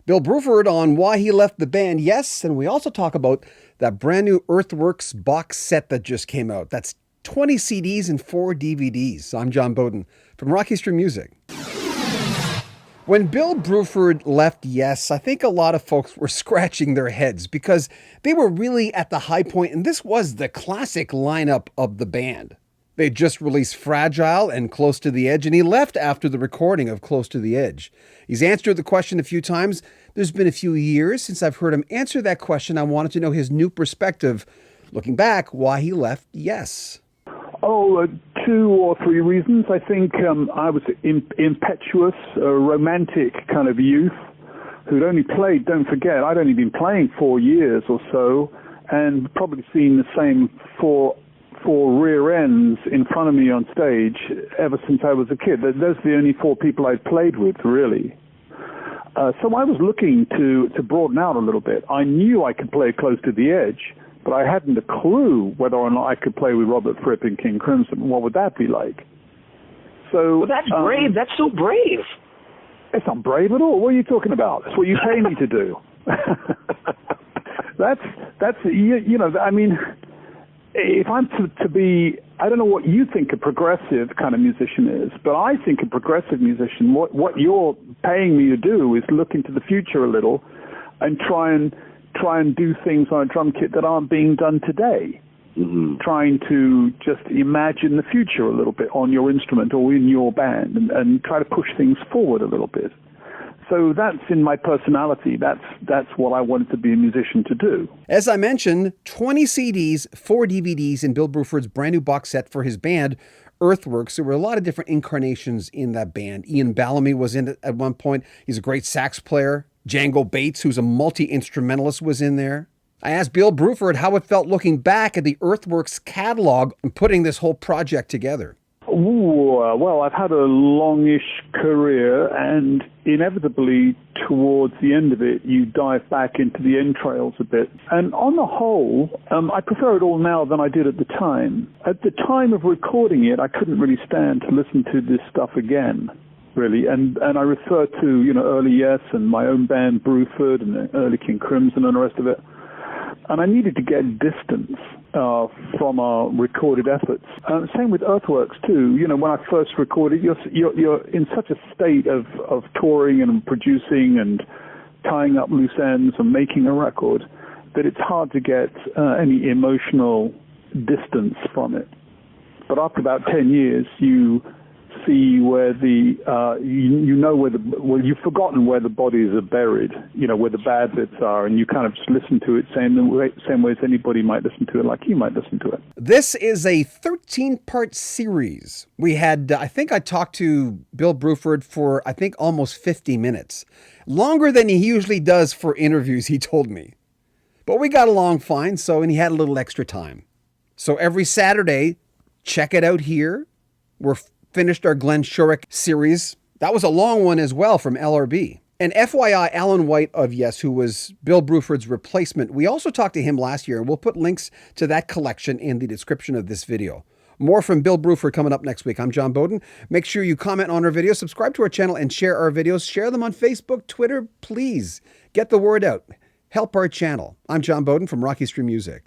Bill Bruford on why he left the band, yes, and we also talk about that brand new Earthworks box set that just came out. That's 20 CDs and 4 DVDs. I'm John Beaudin from Rocky Street Music. When Bill Bruford left Yes, I think a lot of folks were scratching their heads because they were really at the high point, and this was the classic lineup of the band. They just released Fragile and Close to the Edge, and he left after the recording of Close to the Edge. He's answered the question a few times. There's been a few years since I've heard him answer that question. I wanted to know his new perspective, looking back, why he left Yes. Oh, 2 or 3 reasons. I think I was impetuous, a romantic kind of youth who'd only played, don't forget, I'd only been playing 4 years or so, and probably seen the same four rear ends in front of me on stage ever since I was a kid. Those are the only 4 people I'd played with, really. So I was looking to broaden out a little bit. I knew I could play Close to the Edge, but I hadn't a clue whether or not I could play with Robert Fripp in King Crimson. What would that be like? So well, that's brave. That's so brave. It's not brave at all. What are you talking about? That's what you pay me to do. That's you know, I mean, if I'm to be, I don't know what you think a progressive kind of musician is, but I think a progressive musician, what you're paying me to do is look into the future a little and try and do things on a drum kit that aren't being done today. Mm-hmm. Trying to just imagine the future a little bit on your instrument or in your band and try to push things forward a little bit. So that's in my personality. That's what I wanted to be a musician to do. As I mentioned, 20 CDs, 4 DVDs in Bill Bruford's brand new box set for his band, Earthworks. There were a lot of different incarnations in that band. Iain Ballamy was in it at one point. He's a great sax player. Django Bates, who's a multi-instrumentalist, was in there. I asked Bill Bruford how it felt looking back at the Earthworks catalog and putting this whole project together. Ooh, well, I've had a longish career, and inevitably towards the end of it, you dive back into the entrails a bit. And on the whole, I prefer it all now than I did at the time. At the time of recording it, I couldn't really stand to listen to this stuff again, really. And I refer to, you know, early Yes and my own band, Bruford, and early King Crimson and the rest of it. And I needed to get distance from our recorded efforts. Same with Earthworks too. You know, when I first recorded, you're in such a state of touring and producing and tying up loose ends and making a record that it's hard to get any emotional distance from it. But after about 10 years, you see where you've forgotten where the bodies are buried, you know, where the bad bits are, and you kind of just listen to it same way as anybody might listen to it, like you might listen to it. This is a 13-part series. We had, I think I talked to Bill Bruford for, almost 50 minutes. Longer than he usually does for interviews, he told me. But we got along fine, and he had a little extra time. So every Saturday, check it out here. We're finished our Glenn Shorrock series. That was a long one as well from LRB. And FYI, Alan White of Yes, who was Bill Bruford's replacement, we also talked to him last year, and we'll put links to that collection in the description of this video. More from Bill Bruford coming up next week. I'm John Beaudin. Make sure you comment on our videos, subscribe to our channel, and share our videos. Share them on Facebook, Twitter. Please get the word out. Help our channel. I'm John Beaudin from Rocky Street Music.